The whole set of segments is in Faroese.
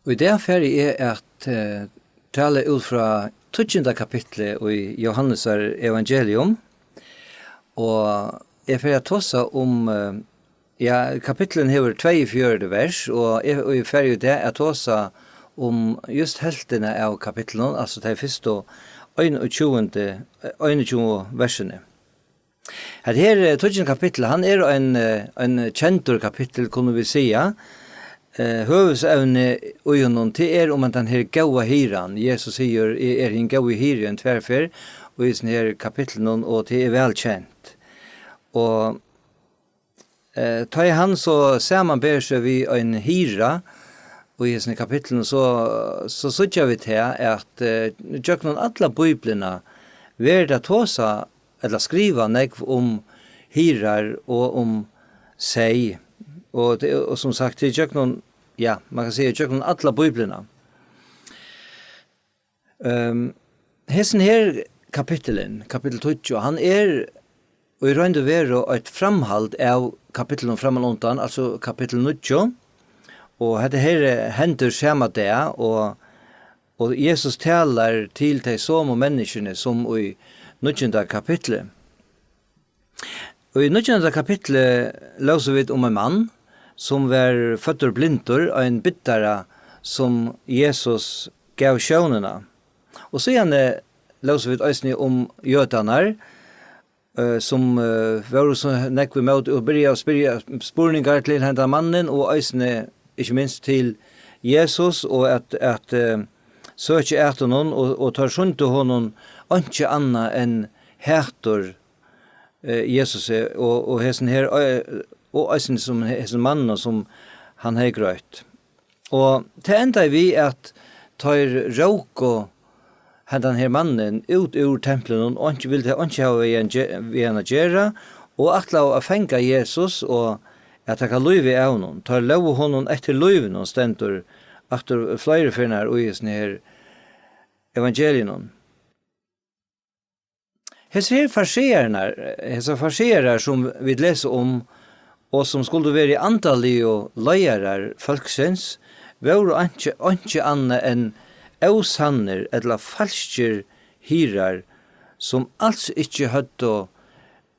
Og det ferie at tale ut fra 20. kapitlet i Johannes evangelium, og jeg ferie tossa om, kapitlen hever 42 vers, og jeg ferie det at tossa om just heltene av kapitlen, altså det første 21 versene. Her 20. kapittel, han en kjentur kapittel, kunne vi säga. Høvesevne og honom til om at den her gaua hyran. Jesus sier en gaua hyran tverfer, og i sånne her kapitlen, og det velkjent. Og ta i han så samanber seg vi en hyra, og i sånne kapitlen så sutja vi til at tjøk noen alla biblina verda tåsa, eller skriva nekv om hyrar og seg. Og som sagt, det är någon, man kan säga att alla biblarna. Hessen här kapitel 20, han och i rönd och vero ett framhåll av kapitlen framåt, alltså kapitel 9. Och det här händer samma det, och Jesus talar till de som och människorna som i 9. kapitlet. Och i 9. kapitlet läser vi om en man som var fötter blindur, en byttare som Jesus gav sjånarna. Och sen läser vi ösning om jötanar som var så nekve med och börja spurningar till hända mannen och ösning inte minst till Jesus och att söka efter honom och tar sjunt till honom inte annan än härtor Jesus och hessen här och eisen som hessen mannen som han har gröt. Och det enda vi att tar råk och den här mannen ut ur templen och inte vill det inte ha vi en gera och att fänga Jesus och att ta löve av honom. Tar lov honom efter löven och stentor efter flera förnar och i sån här evangelien. Hesa farserar som vi läser om og som skulle være antallige og leiere folksens, var ikke annet enn ausanner eller falsker hyrar, som alls ikke hadde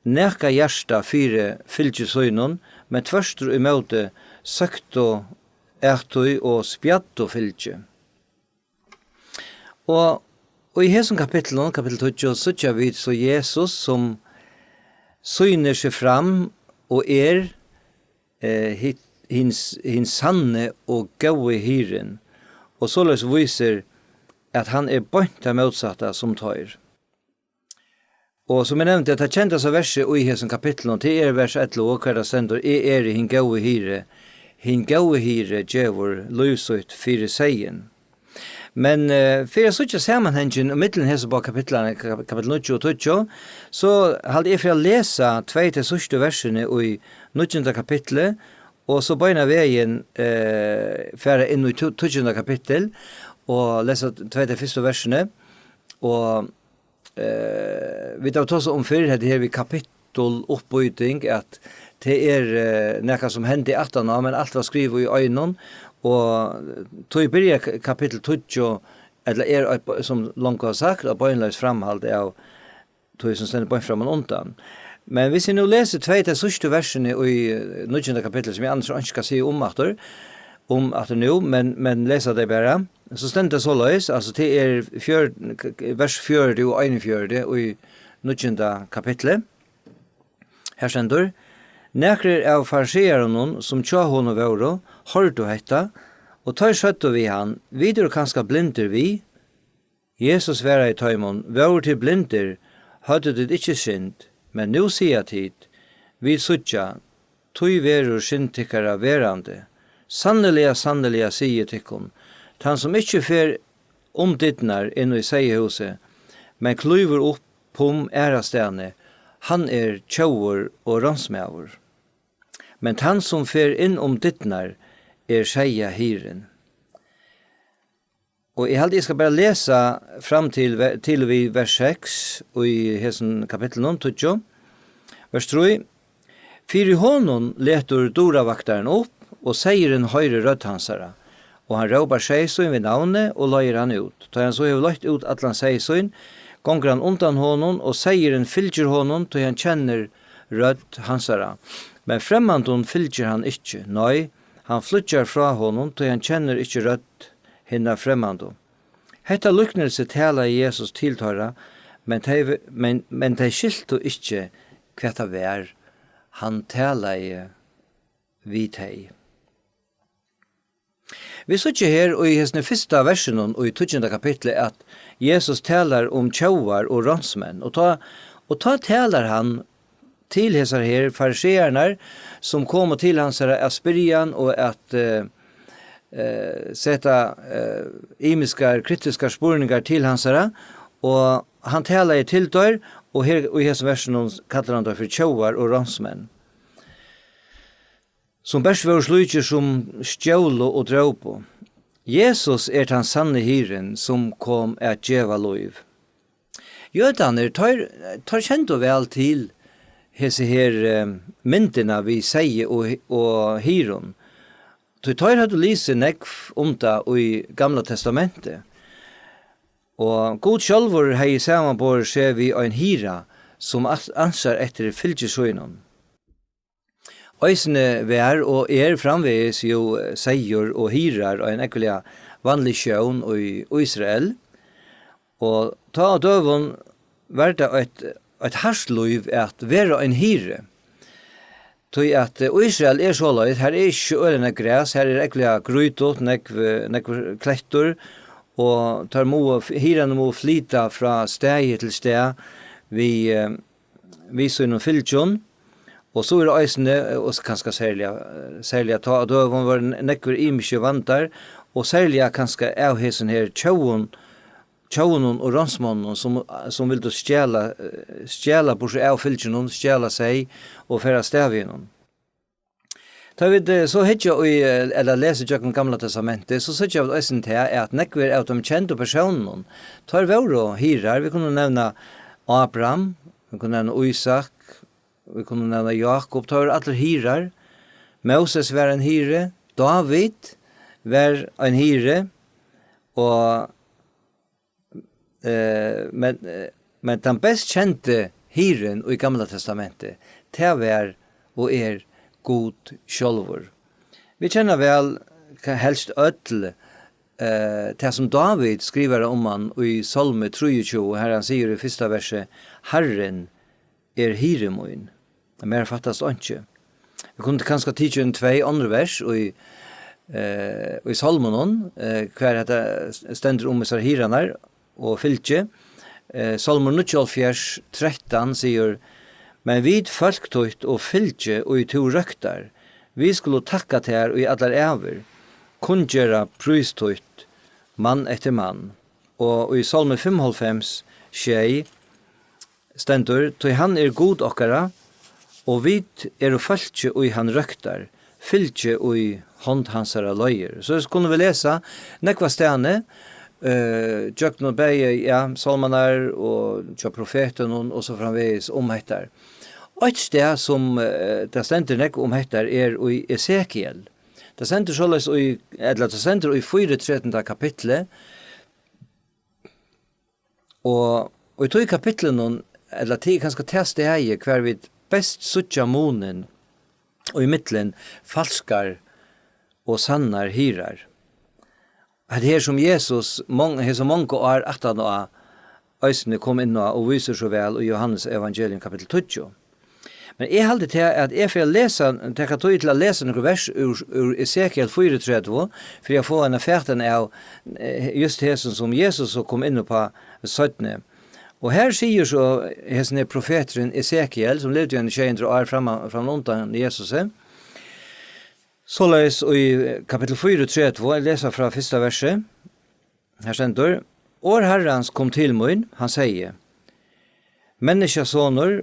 neka hjärsta fire fylkjesøynen, men tverstur i måte søkt og ertøy og spjatt og fylkje. Og i hessen kapittel 20, så tja vi så Jesus som syner seg fram og hins sanne og gaue hyren, og således viser at han bønt av motsatta som tar. Og som jeg nevnte, at det kjentas av verset i hessen kapitlen, til vers 11, og hver sender, hin gaue hyre, djevor, løsut, fire seien. Men for jeg så ikke sammenhengen og middelen hese på kapittel 9 og 20, så hadde jeg for å lese 2-7 versene i 9. kapitlet, og så bøyna veien fære inn i 20. kapittel, og lese 2-1 versene, og vi tar oss om før, det her vi kapitteloppbyting, at det nekka som hendte i 18, men alt var skrivet i øynene, og tog byrja kapittel 20, eller som langt har sagt, og bøynløs framhold av tog som stender bøyn fram og undan. Men hvis jeg nå leser 2-7 versene i 9. kapittel, som jeg annars ikke skal si om at nå, men leser det bare, så stender det så løs, altså det vers 40 og 41 i 9. kapittel. Her stender nekrer av farseeren som tja hon og våre, hørte hetta, og tar skjøtte vi han, videre kanskje blinder vi. Jesus være i tøymon, våre til blinder, hadde det ikke synd, men nå sier tid, vi suttja, tøy verur syndtikkara verande. Sannelig, sier tikkun, han som ikke fer omdittnar inn i seihuset, men klyver opp pom ærastene, han tjauer og ransmæver. Men han som fer inn omdittnar seia hyren. Og jeg skal bare lese fram til vi vers 6 i hessen kapittel 20. Vers 3. Fyr i honom letur doravaktaren opp, og seieren høyre rødt hansara. og han råpar seisøyn ved navnet og løyer han ut. Da han så har løyt ut atlan seisøyn, gonger han undan honom og seieren fylgjer honom til han kjenner rødt hansara. Men fremmandon fylgjer han ikkje, nei, han flytjar fra honom til han kjenner ikkje rødt hinna fremmandon. Hetta lyknelse tala Jesus tiltara, men de skilto ikkje hva det var han tala vi tei. Vi så ikke her og i hesne første versen og i 20. kapitlet at Jesus talar om tjauar og ransmenn, og ta talar han til hesar her fariseernar som kom til hans aspirian og at seta imiskar, kritiskar spurningar til hans og han talar i tiltøy, og her i hesar versen kallar han det for tjauar og ransmenn. Som bærs var slutjer som stjålo og dråpo. Jesus den sanne hyren som kom at djeva loiv. Jødaner tar kjent og vel til hese her myndina vi sier og hyren. De tar hadde lise nekv det i Gamla testamentet. Og god sjálfur hei samanbor ser vi ein hyra som ansar etter fylgjesøynon. Øysene vær og framvegis jo seier og hyrar og en ekvelia vanlig sjøen i Israel. Og ta døvun var det et harsluiv at være en hyre. Tøy at Israel så løyt, her ikke ølene græs, her ekvelia grytot, nekv klettur, og hyrene må flyta fra steg til steg vi så innom fylgjon. Og så det eisene, og kanskje særlig ta døven var nekkur mykje vantar, og særlig kanskje av hesen her tjaunen og ransmannen som vil stjæla på seg av fylgjonen, stjæla seg og færa stavgjennom. Da vi så hitja eller leser Jøkken Gamla testamentet, så sier jeg eisen til at nekkur av de kjente personene tar vår og hyrar. Vi kunne nevne Abraham, vi kunne nevne Isak, vi kunne nevne Jakob, tar alle hyrar. Moses var en hyre, David var en hyre, og men den best kjente hyren i Gamla testamentet, det var og god sjálfur. Vi kjenner vel helst ødel det som David skriver om han i Salme 23, her han sier i første verset, Herren hyre moin. Det mer fattast ikke. Vi kunne kanskje tidse en 2 andre vers i Salmonen, hver det stender om disse hyrene og fylke. Salmon 13 sier, men vid folktøyt og fylke og i to røkter, vi skulle takka til her og i allar æver, kunngjera prystøyt, mann etter mann. Og i Salme 55, stendur, tøy han god okkara, og vit fölkje og han røktar, fylkje og hånd hansara løyer. Så kunne vi lesa nekva stene, Jøkken og Beie, salmanar og profeten og så framvegis hettar. Et sted som det stender nekva hettar i Esekiel. Det stender såleis det stender i 4. kapitlet, og i 2 kapitlet eller 10 kanskje teste hei hver vi best suttja monen og i mittlen falskar og sannar hyrar. Det her som Jesus har så mange år etter nå øysene kom inn og viser så vel i Johannes evangelium kapittel 20. Men jeg halte til at jeg får lese, tenker tog til å lese noen vers ur Esekiel 34, for jeg får en affærten av just det som Jesus kom inn på 17. Og her sier så hesne profeteren Esekiel, som levde i en 200 år fram undan Jesus. Såleis i kapittel 34, jeg leser fra første verset. Her stender, År Herrens kom til mun, han sier, Menneskesåner,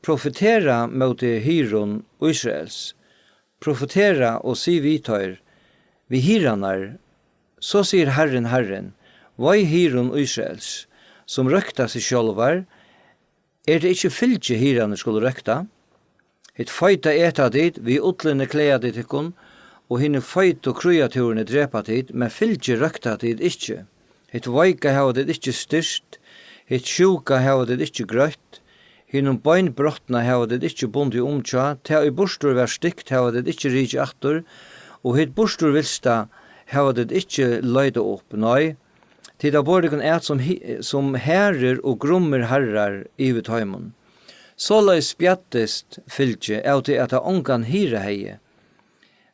profetera mot hyron Israels, profetera og si vitøyr, vi hyranar, så sier Herren, vai hyron Israels, som røkta seg sjálvar, det ikke fylgje hyranar skulle røkta, et feita eta dit, vi utlende klea dit ikkon, og hinne feit og kreaturene drepa tid, men fylgje røkta tid ikkje. Hitt veika hava det ikkje styrst, hitt sjuka hava det ikkje grøtt, hinnom beinbrottna hava det ikkje bundi omtja, ta i borstur vær stygt hava det ikkje rikje aktor, og hitt borstur vilsta hava det ikkje løyde opp, nei, tid av bordigen som herrer og grummer herrar i taimon. Såleis spjattest fylgje av til at ongan hyre heie,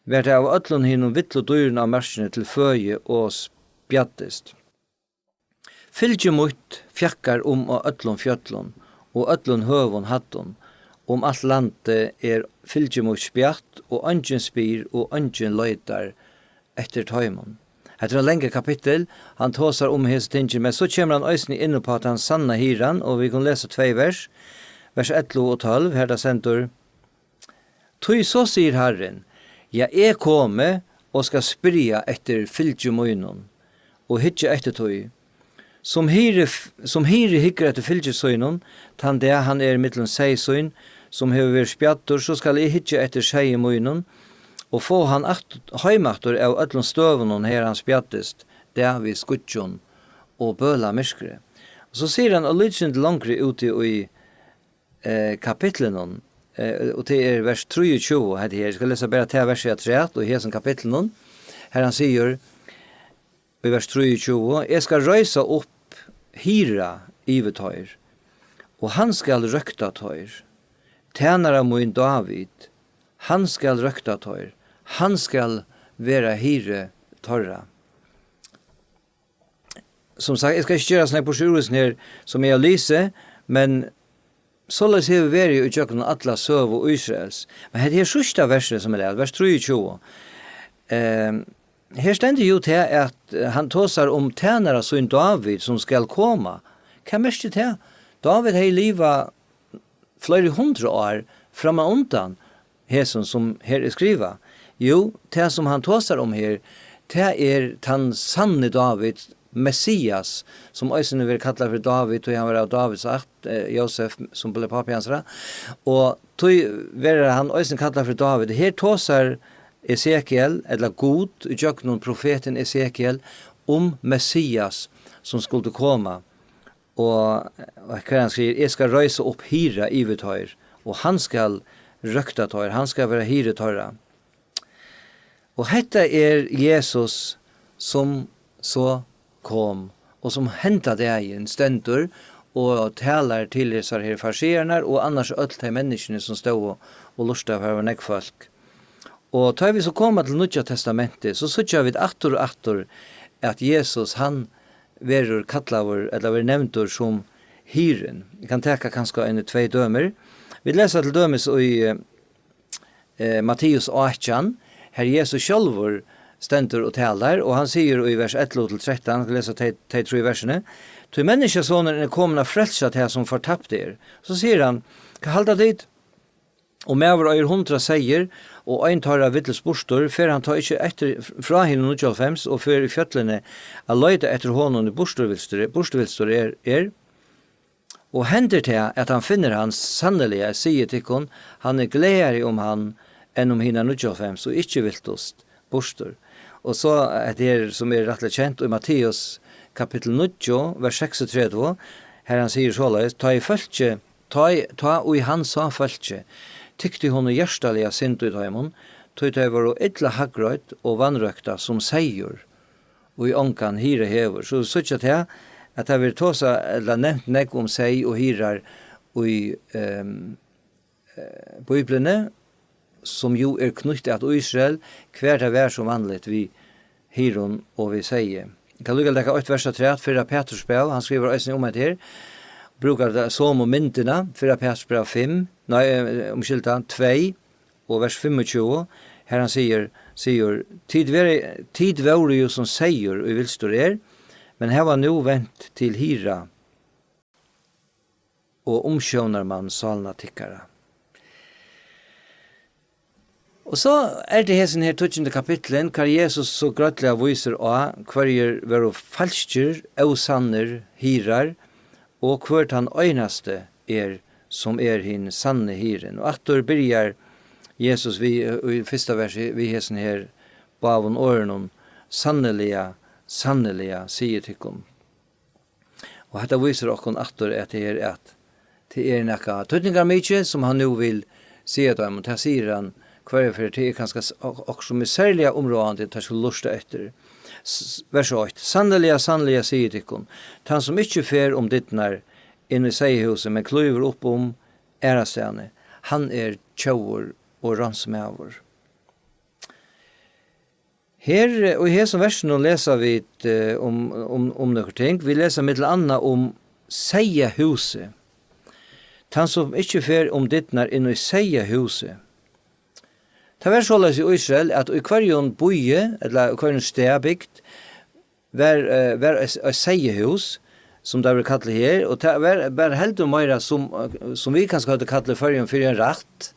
vært av öllun hinnom vittlo dyrene av merskene til føye og spjattest. Fylgje mot fjakkar og öllun fjöllun, og öllun høvun hatton, alt landet fylgje mot spjatt, og ungen spyr, og ungen løytar etter taimon. Etter en lengre kapittel, han tåsar hese tingene, men så kommer han øysene inne på at han sanna hiran, og vi kan lese 2 vers, vers 11 og 12, her da sendur. Tøy så sier Herren, ja, komme og skal spyrja etter fylgje møynon, og hitje etter tøy. Som hyre hikker etter fylgjesøynon, tann det han mittlen seisøyn, som hever vært spjattor, så skal jeg hitje etter seie møynon, og få han heimaktor av öllun støvunon her han spjattest, der vi skutjon og bøla myskre. Og så sier han, og lydsint langre ute i kapitlenon, og det vers 23, jeg skal lese bare til verset 3, og i hesen kapitlenon, her han sier, i vers 23, jeg skal røysa opp hyra ivetøyr, og han skal røkta tøyr, tænara mun David, han skal røkta tøyr, han skal være hyre tørra. Som sagt, jeg skal ikke gjøre sånne på sjuresen her som jeg lyser, men såleis har vi vært i utjøkken Atla Søv og Israels. Men det er sørste verset som lest, vers 23. Her stender jo til at han tåsar om tænare som David som skal komme. Hva mest det til? David har livet flere 100 år framme undan hesen som her skriva. Jo, det som han tåsar om her, det den sanne David, Messias, som øysen vil kalla for David, og han var av Davids akt, Josef, som ble papi hans, og tog var han øysen kalla for David. Her tåsar Esekiel, eller god, utjøkken profeten Esekiel, om Messias som skulle komme. Og hva han sier, jeg skal røyse opp hyra i vetøyr, og han skal røkta tøyr, han skal være hyre tøyra. Og dette Jesus som så kom, og som hentet deg i en stendur, og taler til disse her farserene, og annars alt de menneskene som stod og lurte av her og folk. Og tar vi så komme til Nya Testamentet, så sørger vi atter og atter at Jesus, han verur kallaver, eller verur nevntur som hyren. Vi kan teka kanskje en 2 dømer. Vi leser til dømes i Matteus 18, her Jesus sjálfur stendur og talar, og han sier i vers 11-13, han skal lese de 3 versene, «Til menneskesonen kommet frelsa til som fortapt Så sier han, «Hva halda dit?» Og mever 100 sier, og ein tar av vittles bostor, for han tar ikke etter fra henne 95, og for i fjøtlene a løyde etter hånden i bostorvilstor og hender til at han finner hans sannelige, sier til hon, han gleder om han enn om henne 95, og ikke viltost bostor. Og så det som rettelig kjent, i Matteus kapittel 9, vers 36, her han sier såleis, ta og i han sa følge, tykte hon hjertelige sint ut av hemon, tog det var illa hagrøyt og vannrøkta som seier, og i ånkan hyre hever. Så sykja til at det vil tåsa, eller nevnt nek om seg og hyrer i Bibelene, som jo knyttet at Israel, hver det vær som vanligt vi hyron og vi sier. Jeg kan lukka lekka 8 verset 3, 4 Petrus brev, han skriver øyne om et her, brukar det som og myndina, 4 Petrus brev 5, omkylta 2, og vers 25, her han sier, tid var jo som seier og vilstor men her var nå vent til hyra, og omsjånar man salna tikkara. Og så det hessen her 20. kapitlen, hva Jesus så grøtlig viser av hver var falskjer, ausanner, hyrar, og hvert han øynaste som hin sanne hyren. Og atter byrjar Jesus i første verset, vi hessen her bavun årenon, sanneliga, sanneliga, sier tikkum. Og dette viser okkon atter at det er nekka tøytningar mykje som han nu vil si at dem, og det sier han hver for det er kanskje også med særlige områdene til å skulle lusta etter. Vers 8. Sanneliga, sanneliga, sier tikkum. Han som ikke fer om dittnar inn i seihuset, men kluver opp om ærastene, han er tjauer og ransmæver. Her, og i hesson versen leser vi om noen ting. Vi leser mittel anna om seihuset. Han som ikke fer om dittnar inn i seihuset. Det var således i Israel at i hverjon boje, eller i hverjon stedbygd, var et seiehus, som det var kallet her, og det var helt og mer som vi kanskje hadde kallet for en rett,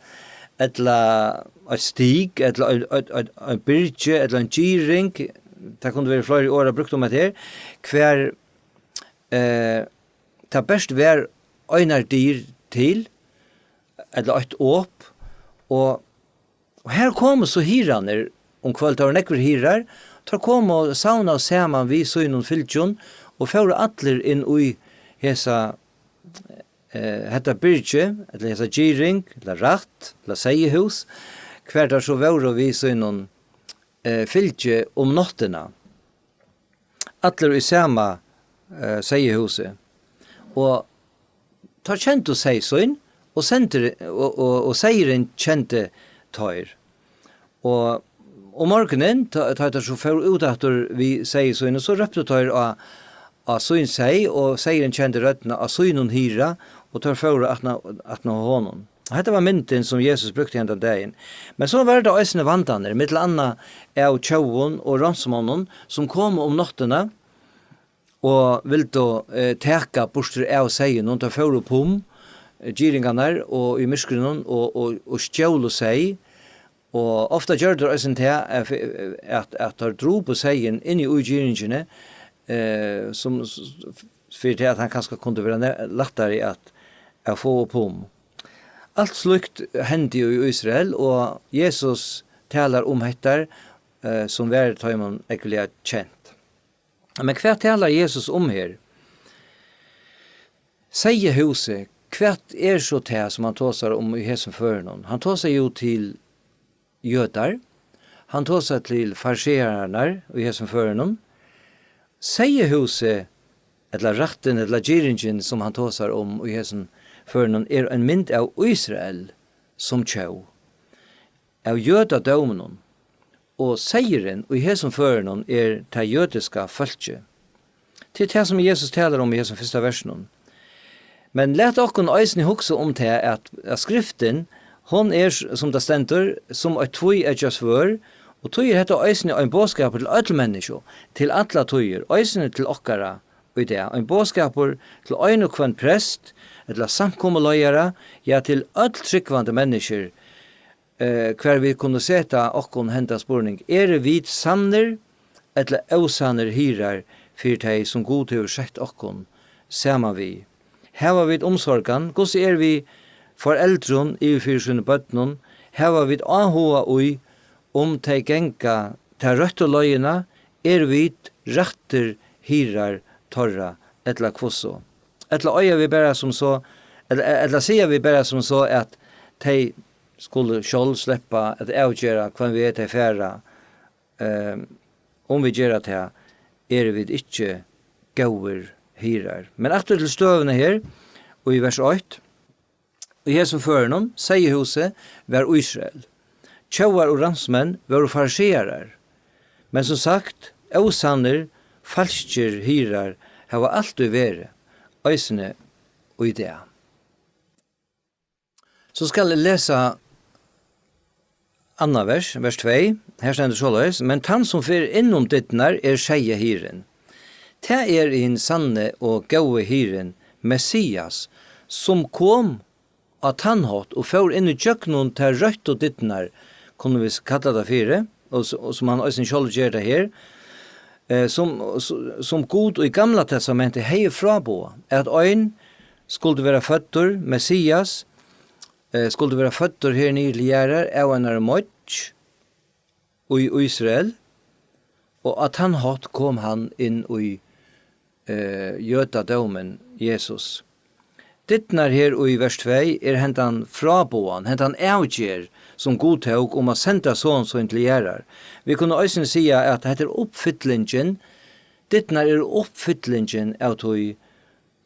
eller et stig, eller en byrge, eller en giring, det kunne være flere år brukt om det her, hver det best var øyner dyr til, eller et åp, og her kom så hiraner, om kvalitet var nekker hirar, tar kom og sauna og saman vi så innom fylkjon, og fører atler inn i hesa hetta byrge, eller hesa giring, eller ratt, eller seiehus, hver der så var vi så innom fylkje om nottena. Atler i sama seihuset. Og tar kjent å sei så inn, og seieren kjente tøyr. Og morgenen, tar så for ut at vi sier så inn, og så røpte tøyr av søyn sei, og seieren kjente røttene av søynen hyra, og tar for at nå hånden. Dette var mynten som Jesus brukte hendt av dagen. Men så var det øsne vandaner, mittel anna av tjauon og ransmånen, som kom om nottene, og ville teka borster av seien, og tar for opp giringarna og i myskrunnen og stjål seg, og ofta gjør det også til at de dro på seien inn i giringene, som for til at han kanskje kunne være lettere at få opp Alt slukt hendte jo i Israel, og Jesus taler om dette som var tøyman ekkelig kjent. Men hva taler Jesus om her? Sier huset, hva så det som han tåsar om i hesen føren? Han tåsar jo til jøder, han tåsar til farsererne i hesen føren. Sier huset, eller ratten, eller giringen som han tåsar om i hesen føren, en mynd av Israel som tjau, av jødadømen, og seieren i hesen føren det jødiska folket. Det det som Jesus taler om i hesen første versen. Men let okkon eisen hugsa om det at skriften, hon som det stender, som et tvoi svør, og tøyer heter eisen en bådskap til alle mennesker, til alle tøyer, eisen til okkara, og det en bådskap til ein og kvann prest, eller samkommeløyere, ja til alle tryggvande mennesker, hver vi kunne seta okkon henta spurning, vi sanner, eller ausanner hyrar, for de som god til å sett okkon, sama vi. Her var vi omsorgan, hvordan vi foreldren i fyrsynne bøttene, her var vi ahoa ui om de genka til røtte løyene, vi retter hyrar torra, etla kvosso. Etla øya vi bare som så, eller sier vi bare som så at de skulle selv slippe at avgjøre hva vi til færa, om vi gjør det vi ikke gauer hyrar. Men etter til støvene her, og i vers 8, og her som fører noen, sier huset, var Israel. Tjauar og ransmenn var farserer. Men som sagt, ausanner, falskjer hyrar, hava alt å være, øysene og idé. Så skal jeg lese anna vers 2, her stender såleis, men tann som fyrir innom dittnar skeie hyren. Det en sanne og gode hyren, Messias, som kom av tannhått og får inn i kjøkkenen til rødt og dittnar, kunne vi kalla det fire, og som han også selv gjør det her, som god og i gamla testamentet hei frabo, at øyn skulle være føtter, Messias, skulle være føtter her nere i gjerrer, av en møtt, i Israel, og at han hatt kom han inn i jødadomen Jesus. Dittnar her i vers 2 hentan fraboan, hentan avgjer som godtog om å senda sånn til gjerrar. Vi kunne også si at dette oppfyllingen, dittnar oppfyllingen av tog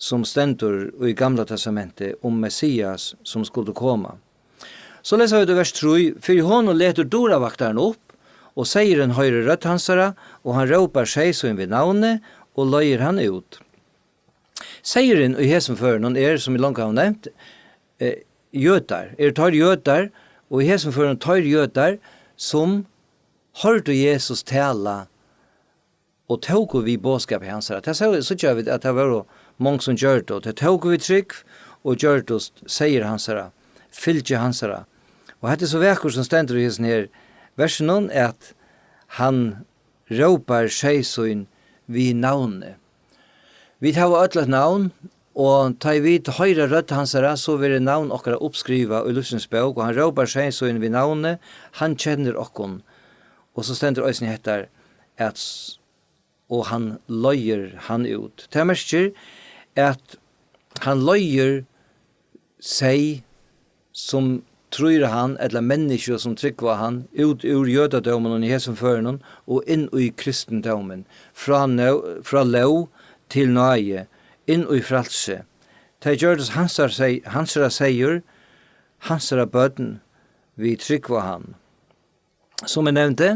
som stendur i Gamla testamentet om Messias som skulle komme. Så leser vi det vers 3, for honom leter doravaktaren opp, og seieren høyre rødt hansara, og han råpar seg som ved navnet, og løyer han ut. Seieren i hesenføren som vi langt har nevnt, jøtar. Tar jøtar, og i hesenføren tar jøtar som hørte Jesus tala, og tog vi båskap i hansara. Det så ikke vi at det var mange som gjør det, og det tog vi trygg, og gjør det seier hansara, fylgje hansara. Og det så vekker som stender i hesen her, versen at han råpar seg sånn vi navnet. Vi tar et navn, og tar vi til høyre rødt hansara, så vil navn okkara oppskriva i Lufsens bok, og han råpar seg sånn vi navnet, han kjenner okkon. Og så stender òsne hettar, at og han løyer han ut. Det merker at han løyer seg som tror han, eller mennesker som trykker han, ut ur jødadomen og i hesenføren, og inn i kristendomen, fra lov til nøye, inn i frelse. Det gjør det hansara seier, hansara bøten, vi trykker han. Som jeg nevnte,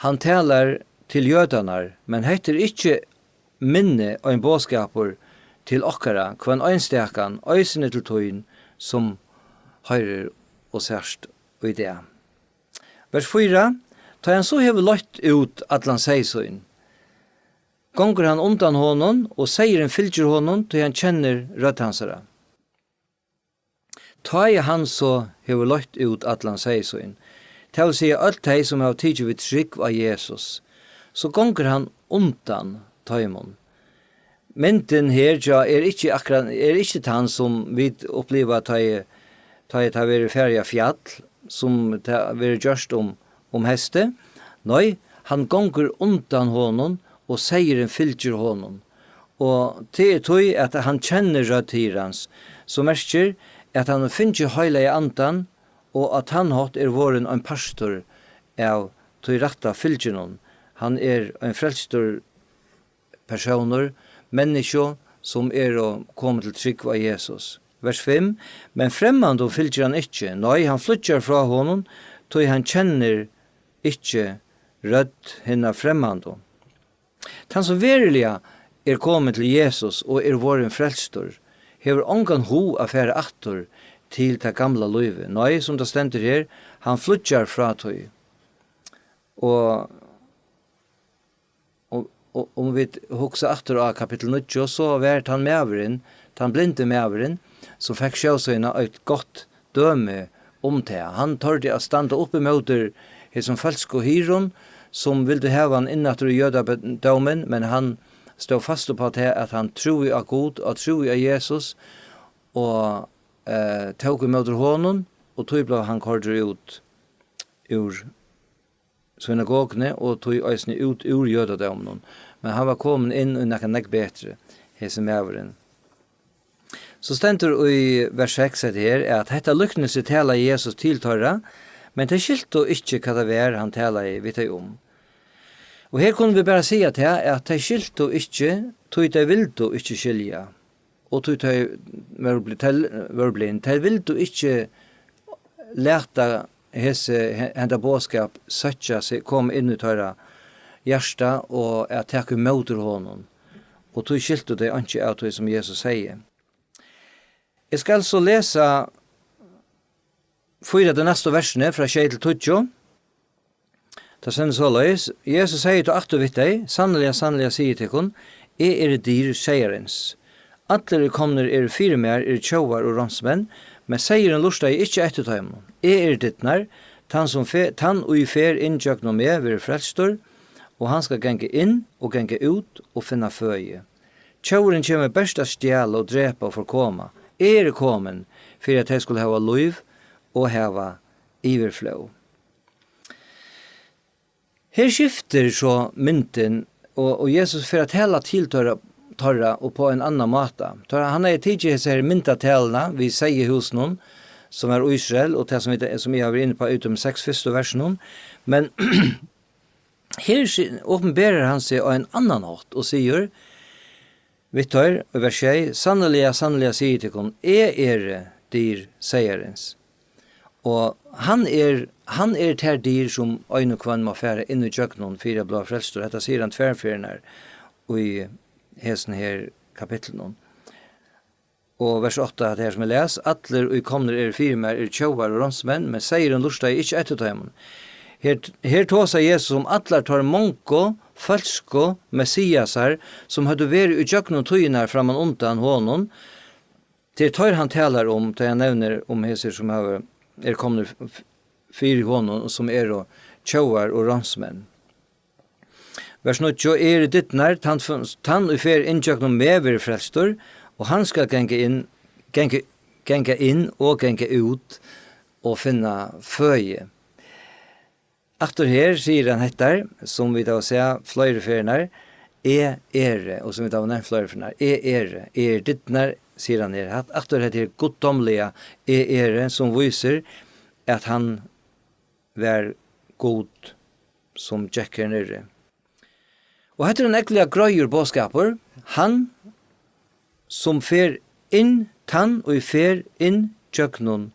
han taler til jødanar, men heter ikke minne og en bådskaper til okkara, kvann øynstekan, øysene til tøyen, som høyrer og særst og i det. Vers 4, ta han så hever løtt ut at han sier sånn. Gonger han undan honom, og seieren fylgjer honom, til han kjenner rødhansara. Ta han så hever løtt ut at han sier sånn. Til å si alt de som har tidlig vidt trygg av Jesus, så gonger han undan taimon. Menten her ja, ikke han som vi opplever ta være ferdig fjall, som ta være gjørst om heste. Nei, han gonger undan honom, og seieren fylgjer honom. Og til tog at han kjenner rødtyrans, så merker at han finner høyla i andan, og at han hatt våren en pastor av tog retta fylgjer honom. Han en frelstor personer, mennesker som og kommer til trygg av Jesus. Vers 5, men fremmand og fylgjer han ikke. Nei, han flytjar fra honom, tog han kjenner ikke rødt henne fremmand. Han som verilig kommet til Jesus og våren frelstor, hever ongan ho affære aktor til det gamla løyve. Nei, som det stender her, han flytjar fra tog. Og om vi hoksa aktor av kapittel 9, så var han medveren, han blinde medveren, som fikk sjåsøyna et godt døme om det. Han tørde å standa oppe mot som falsk og hyron, som ville heva han innatur i jødadomen, men han stod fast på det at han tror av God og tror av Jesus, og tog mot honom, og tog ble han kordet ut ur synagogene, og tog øysene ut ur jødadomen. Men han var kommet inn og nekk bedre, hese medveren. Så stender i vers 6 her, at dette lykknes i tala Jesus tiltøyra, men det skilte ikke hva det var han tala i vidt om. Og her kunne vi bare si at det skilte ikke, tog det vil du ikke skilja, og tog det var blind, det vil du ikke leta henda bådskap søtja seg, kom inn i tøyra hjärsta og at takke møter honom, og tog skilte det ikke av det som Jesus sier. Jeg skal så lese 4 de neste versene fra 6 til 20. Det sendes så løs. Jesus sier til 8 vidt deg, sannelig sier til henne, jeg dyr seierens. Atle kommer fire mer, tjauar og ransmenn, men seieren lusta jeg ikke etter dem. Jeg dittnar, tann og i fer inntjøk noe med, vil frelstor, og han skal genge inn og genge ut og finne føye. Tjauren kommer best av stjæle og drepa og forkoma. Kommen for at jeg skulle hava liv og hava iverflå. Her skifter så mynten, og Jesus för att hela tilltorra och på en annan mata. Han är tidigare så här myntatalna, vi säger hos någon, som är Israel, och det som jag har varit inne på utom 6 första versen. Men här uppenbarar han sig av en annan art och säger, vi tar i vers 6, sannoliga säger till kon, dyr sägerens. Og han ter dyr som øyne kvann må fære inn i tjøkkenen 4 blå frelstor. Dette sier han tverrfyren her i hesen her kapitlen. Og vers 8, det her som jeg les, atler og kommer firmer tjauar og rånsmenn, men sier han lorsta ikke etter tøymon. Her tåsa Jesus om atler tar monko, falsko, messiasar, som hadde vært i tjøkkenen tøyner framan undan hånden, til tar han talar om, til jeg nevner om heser som har kommer 4 honom som och tjauar och ransmän. Vers 9 ditt när tann och fer injöknum mever frälstor, och han ska gänga in och gänga ut och finna föje. Efter här säger han hettar, som vi då säger flöjre fernar, och som vi då nämner flöjre fernar, ditt när sier han her, at etter det goddomlige som viser at han var god som Jekker nere. Og etter en ekkelig grøyer båskaper, han som fer inn tann og fer inn tjøknon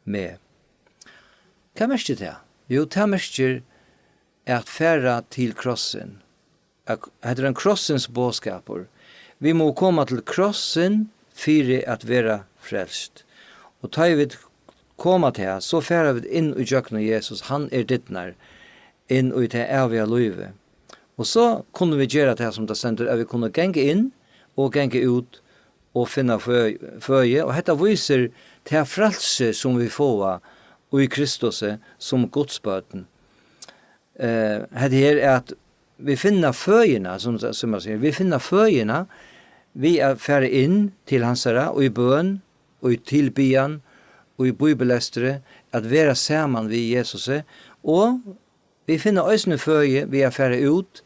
med. Hva merker det? Jo, det merker at færa til krossen. Etter en krossens båskaper. Vi må komme til krossen fyrir at vera frelst. Og ta vi koma til, så færa vi inn i jøkken Jesus, han dittnar, inn i det evige løyve. Og så kunne vi gjøre det som det sender, at vi kunne genge inn og genge ut og finne føje, og dette viser det frelse som vi får i Kristus som godsbøten. Det her at vi finner føjene, som man sier, vi finner føjene, vi færre inn til hans herre, og i bøn, og i tilbyan, og i bibelestere, at være sammen vi Jesus, og vi finner øsne føje, vi færre ut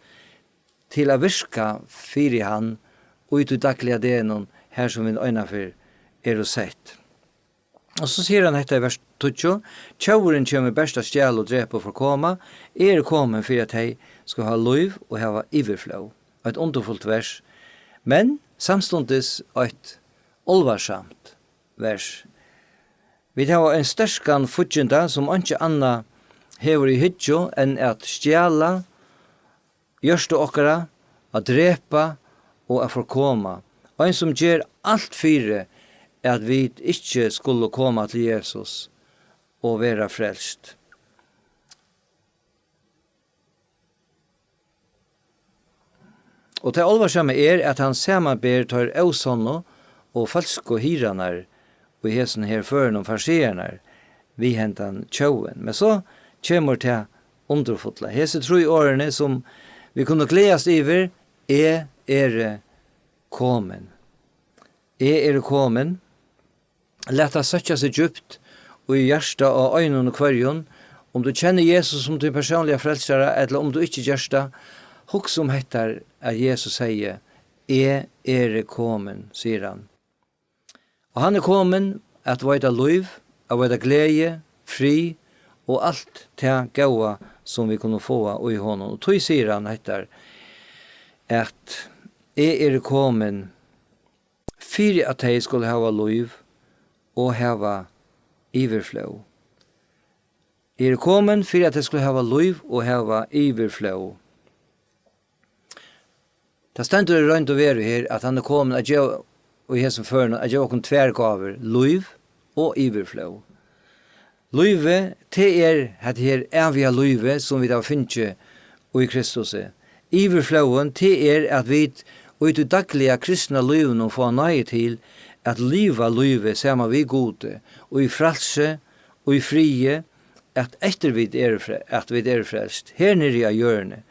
til å virke fire han, og i til daglige delen, her som vi øyne for og sett. Og så sier han etter i vers 20, «Tjauren kommer best av stjæl og drepe for koma, kommet for at de skal ha lov og ha iverflå». Et underfullt vers, men samstundes et olvarsamt vers. Vi har en sterskan futjenda som ikke anna hever i hytjo enn at stjæla, gjørste okkara, at drepa og at forkoma. Og en som gjør alt fire at vi ikke skulle komme til Jesus og være frelst. Og det alvarsamme at han samarbeid tar ausånne og falske hiranar og i hesen her føren og farsernar vi hentan tjauen. Men så kommer det underfotla. Hese tro i årene som vi kunne gledes iver komen. Komen. Leta søtja seg djupt og i hjärsta og øynene og kvarjon. Om du kjenner Jesus som din personlige frelsere, eller om du ikke gjørsta, hukk som hettar at Jesus sier, komen, sier han. Og han komen at veida liv, at veida glede, fri, og alt til gaua som vi kunne få i honom. Og tog sier han hettar at komen fyrir at de skulle hava liv og hava iverflå. Komen fyrir at de skulle hava liv og hava iverflå. Det stendur i rønt å være her at han kommet at jeg og jeg som fører at jeg åkken tvergaver liv og iverflå. Livet til at her evige livet som vi da finner i Kristus. Iverflåen til at vi og i det daglige kristne livet får nøye til at livet sammen vi gode, og i frelse, og i frie, at etter vi frelst, her nere i hjørnet,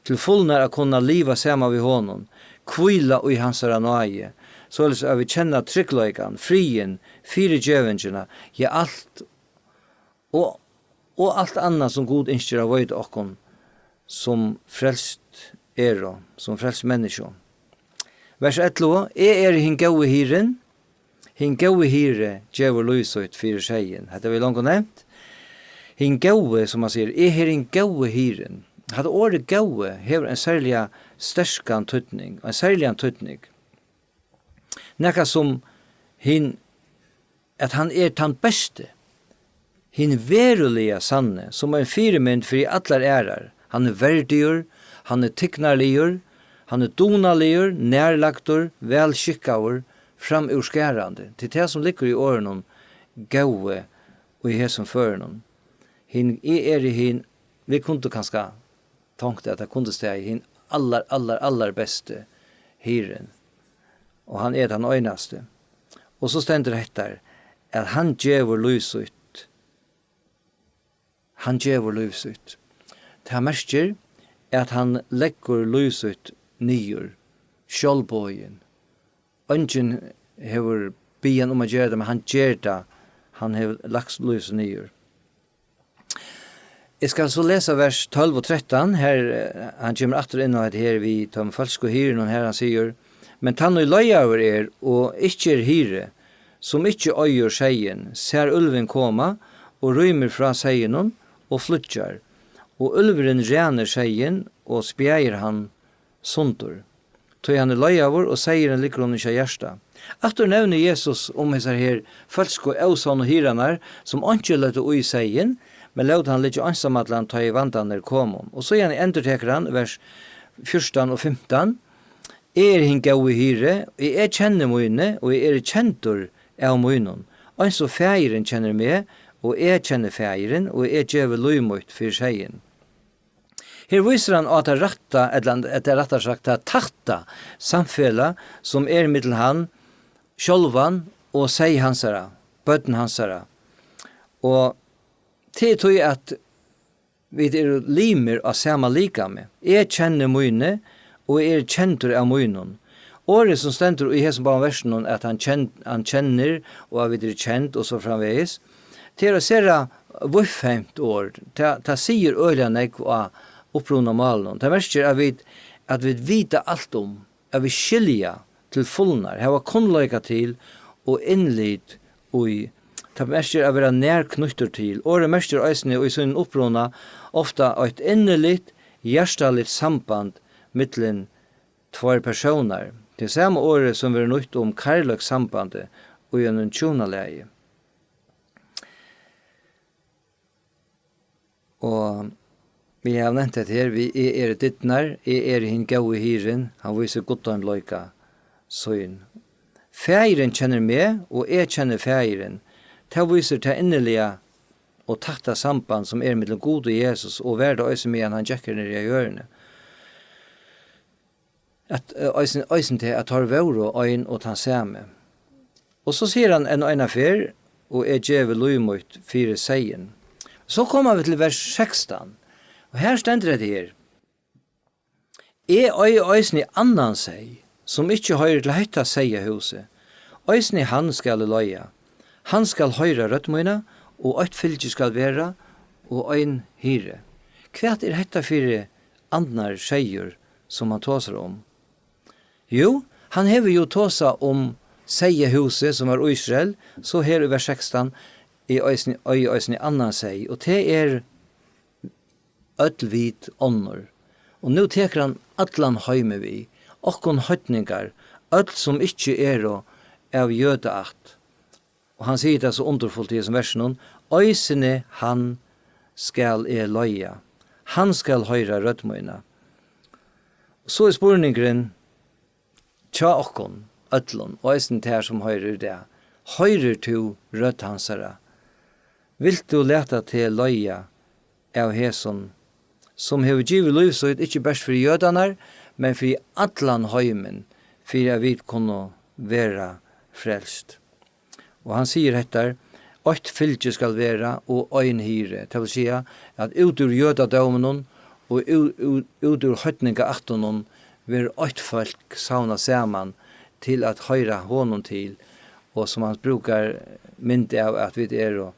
til fullnær å kunne liva sammen vi honom, kvila og i hans nøye, så at vi kjenner tryggleikan, frien, fire djøvengene, ja alt, og alt annet som god innskjer av vøyde okkon, som frelst som frelst menneske. Vers 11, er hin gode hiren, hin gode hire djevor løysøyt fyrir seien. Hette vi langt nevnt. Hin gode, som man sier, er hin gode hiren. Hadde året gode hever en særlig sterskan tøtning, en særlig tøtning. Nekka som at han den beste, hin verulige sanne, som en firemynd for i allar ærar. Han verdigur, han tygnarligur, han donaligur, nærlagtur, velskikkaur, framurskerande. Til det som ligger i åren gode og i hesson føren. Hin, vi kunne kanskje tanke at det kunne steg hin allar beste hiren. Og han den øynaste. Og så stender det etter at han djevor løysut. Han djevor løysut. Det merker at han legger løysut nyer, sjålbøyen. Ønsken hever bian om å gjøre det, men han gjør det. Han hever lagt løysut nyer. Jeg skal så lese vers 12 og 13. Her, han kommer atter inn og her vi tar med falsk og hyren, og her han sier, men tann og løyaver og ikke hyre, som ikke øyer seien, ser ulven koma, og rymer fra seien og flytjar. Og ulveren rener seien, og spjeier han sundur. Tøy han løyaver, og seieren ligger hun ikke hjärsta. Atter nevner Jesus om hesar her falsk og ausan og hyranar, som ikke løtte ui seien, men låt han litt ansamadlan ta i vandaner komum. Og så gjerne enderteker han, vers 14 og 15, hin gode hyre, og kjenner møyne, og kjentur av møynen. Altså feiren kjenner meg, og kjenner feiren, og djevel løymøyt for seien. Her viser han at det rettar sagt at tatta samfella som middel han, sjolvan og sei hansara, bøtten hansara. Og til tog at vi limer av samme likame. Kjenner møyne, og kjentur av møynen. Året som stender i hesen på versen at han kjenner, og vi kjent, og så framveis. Til å se vuffemt år, det sier øyne jeg av opprona malen. Det merker at vi vita alt om, at vi skilja til fullnar, hava kunnleika til, og innlid, og det merker at vi nær knytter til. Året merker eisne og i sin opprona ofta et innelitt, hjertaligt samband mittlen tvær personer. Det samme året som vi nødt om kærløkssambandet og gjennom tjonaleie. Og vi har nevnt det her, vi dittnar, hin gode hyren, han viser godt om løyka søyn. Feiren kjenner meg, og kjenner feiren. Det viser til innelige og takta samband som mellom god og Jesus, og verda øyne med han jekker nere i hjørne. At øyne til at har vore øyne og ta samme. Og så sier han en øyne fyr, og djevel løymøyt fire seien. Så kommer vi til vers 16, og her stender det her. Øyne annan seg, som ikke høyre til høyta seie huset. Øyne han skal løya. Han skal høyre rødmøyna, og øyt fylgje skal være, og øyn hyre. Hva hetta fire andnar seier som han tåser om? Jo, han hever jo tåsa om seie huset som Israel, så her i vers 16 øyne annan seg, og det ødlvit ånder. Og nå teker han atlan høyme vi, okkon høytningar, ødl som ikke av jødeakt. Og han sier det så underfullt i som versen, øysene han skal løya. Han skal høyra rødmøyna. Så spurningen, tja okkon, ødlon, øysene til her som høyrer det. Høyrer du rødhansara? Vil du leta til løya av heson, som hever givet livsøyt ikke bare for jødanar, men for atlan høymen, for at vi kunne være frelst. Og han sier etter, «Ått fylgje skal være, og øyn hyre». Det vil si at ut ur jødadømenen, og ut ur høytninga aktonen, vil ått folk sauna saman til at høyra honom til, og som han brukar mynd av at vi og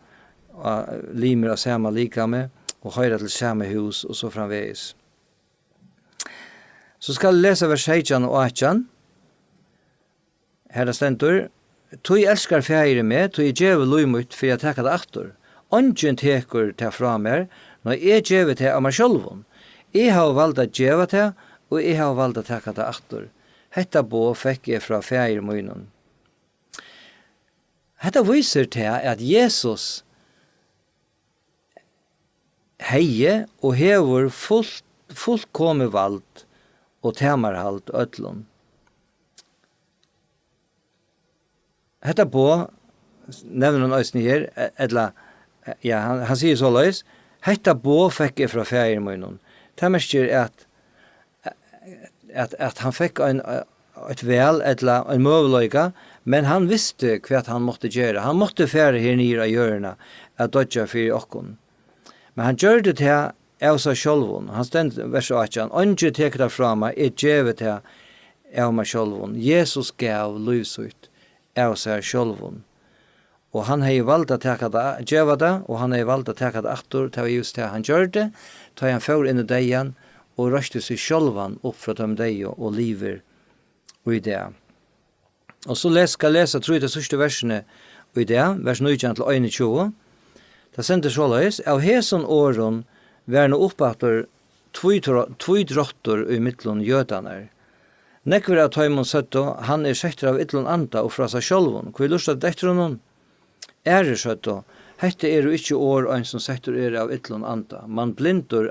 limer av samme likame, og høyra til samme hus, og så framveis. Så skal vi lese vers 16 og 18. Her stendur, «Tui elskar fægir meg, tui djevel luimut for jeg teka det aktor. Ongen tekur til fra meg, når jeg djevel til av meg sjølvun. Jeg har valgt at djeva til, og jeg har valgt at teka det aktor. Hetta bo fikk jeg fra fægir munnen.» Hetta viser til at Jesus heie og hever fullkomme valgt og temarhalt ødlun. Hetta på, nevner han øysen her, ja, han sier så løys, hetta på fikk jeg fra fægir munnen. Det merker at han fikk et vel, en møveløyga, men han visste hva han måtte gjøre. Han måtte fære her nere av hjørna, at dodja fyrir okkon. Men han gjør det til av seg sjølvun. Han stend vers 18, «Onge teker det fra meg, djevet til av meg sjølvun. Jesus gav livsut av seg sjølvun. Og han har valgt å teka det, djeva det, og han har valgt å teka det aktor, til just det han gjør det, til han får inn i deian, og røste seg sjølvan opp fra dem deio, og liver og i det. Og så skal jeg lese, tror jeg, det sørste versene og i det, vers 19 til 21. Det sender så løs, «Av heson åren vær nå oppbatter tvøydrottor i mittlun jødaner. Nekver av tøymon søtto, han setter av ytlun anda og fra seg sjølvun. Hvor lustet etter honom? Søtto, hette jo ikke år ein som setter av ytlun anda. Man blindur,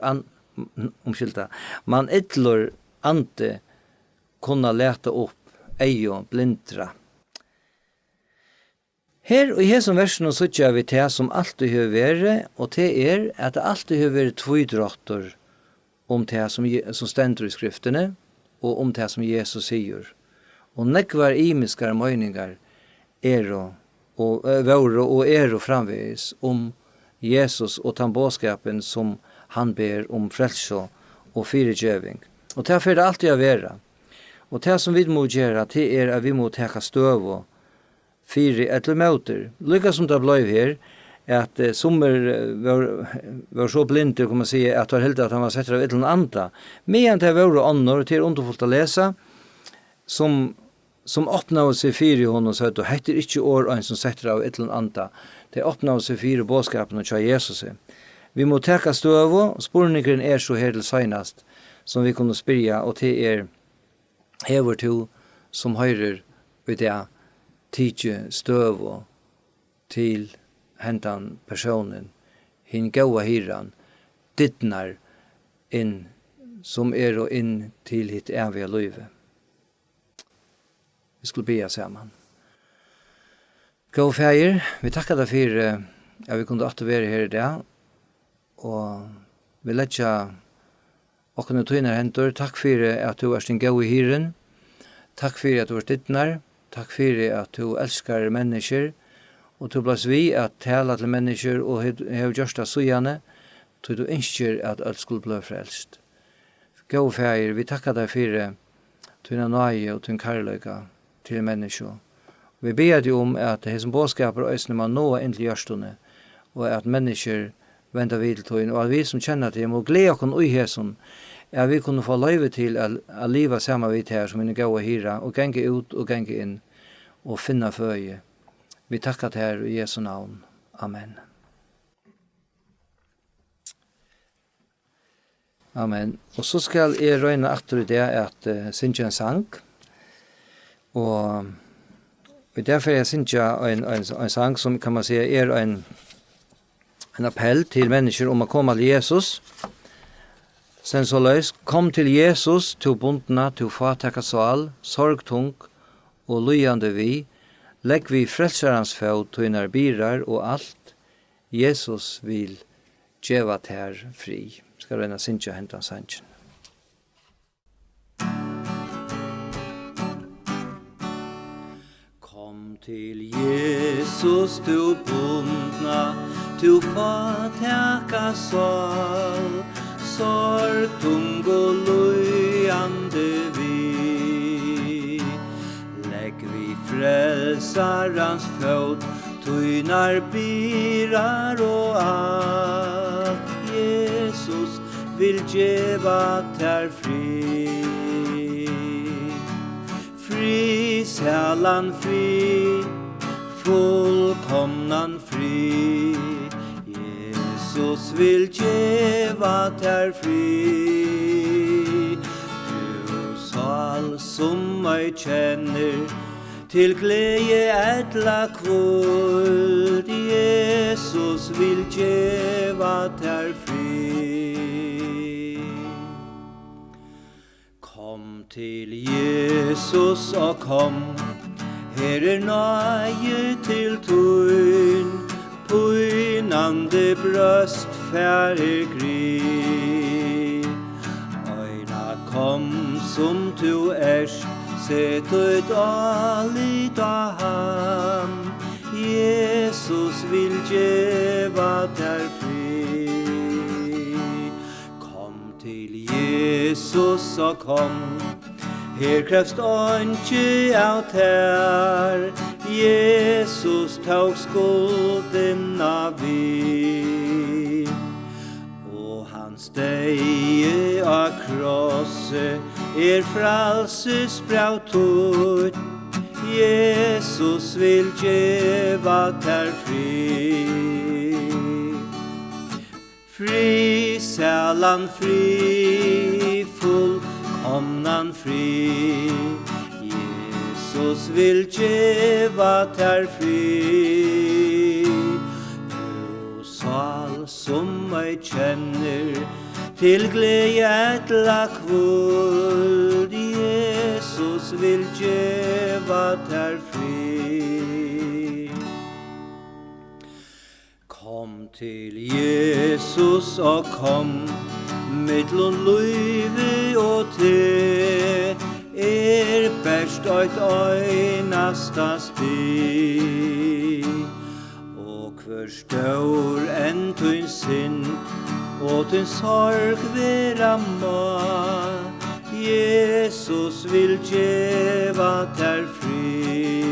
man ytlur ante kunna leta opp eio blindra. Her og i hesson versen så vi til som alltid har vært, og det at det alltid har vært tvøydrottor om det som stender i skriftene, og om det som Jesus sier. Og nekvar imiskar møyningar og framvis om Jesus og den båskapen som han ber om frelse og fyrirgjøving. Og det får det alltid å være. Og det som vi må gjøre, det at vi må teka støv og fyri etter møter. Lykka som det ble her, at sommer var så blinde, kan man si, at det var helt at han var sett av et eller annet anda. Men det var ånder til underfullt å lese, som åpnet seg fyri hon og sa at det heter ikke år en som setter av et eller annet anda. Det åpnet seg fyri bådskapen og tja Jesus. Vi må teka støv, og spurningen så her til senast, som vi kunne spyrja, og til hever to som høyrer ut det, tidje støv til hentan personen, hin gaua hiran, dittnar inn, som og inn til hitt evige løyve. Vi skulle be sammen. Gå feir, vi takkar deg for at vi kunne aktivere her i dag, og vi letja okkene tøyner hentor. Takk for at du er sin gaua hiren, takk for at du er dittnar, takk for at du elskar mennesker, og du blas vi at tala til mennesker og hev gjørst av sujane, til du ønsker at alt skulle bli frelst. Gå feir, vi takkar deg for tøyna nøye og tøyna karløyga til mennesker. Vi ber deg om at det som bådskaper og øsne man nå inn til gjørstene, og at mennesker venter vid til tøyna, og at vi som kjenner til må glede oss i hæsen, at vi kunne få løyve til å liva sammen vidt her som vi gå og hyra, og genge ut og genge inn, og finne føye. Vi takkar til her i Jesu navn. Amen. Amen. Og så skal jeg røyne atter i det at synge en sang, og derfor jeg synge en sang som kan man si en appell til mennesker om å komme til Jesus. Sen så løs, kom til Jesus, til bundna, til fatakka sval, sorgtung og lyande vi, legg vi frelsarans fæd, tøynar birar og alt, Jesus vil djeva ter fri. Skal røyna synja hentan sanjen. Kom til Jesus, du bundna, du fatakka sval, sorg, tung og løyande vi. Legg vi frelsarans fød, tøynar birar og alt. Jesus vil djeva ter fri. sälan fri, fullkomnan fri. Jesus vill geva ter fri. Du sal som ei känner, till glädje ätla kvöld. Jesus vill geva ter fri. Kom till Jesus och kom, her nöje till tun. Puinande bröst färre gri. Öjna kom som du erst, sett ut allit av han. Jesus vill geva der fri. Kom till Jesus och kom, her krävst ånke av ter. Jesus tog skulderna vid, och hans steg av krosse frälsesbraut ut. Jesus vill geva ter fri. Fri, sälan fri, fullkomnan fri. Jesus vill geva ter fri. Du sal som ei känner, till glädje ätla kvöld. Jesus vill geva ter fri. Kom till Jesus och kom, mittlon løyve og te. Bäst ett öjnasta stig, och förstor en tun synd, och tun sorg vera må. Jesus vill geva ter fri.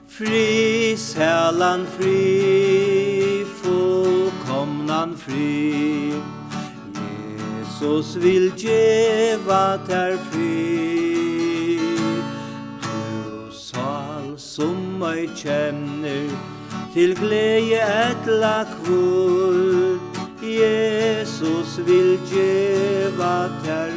Fri, sälan fri, fullkomnan fri. Jesus vill geva ter fri. Du sal som ei känner, till glädje ätla kvöld. Jesus vill geva ter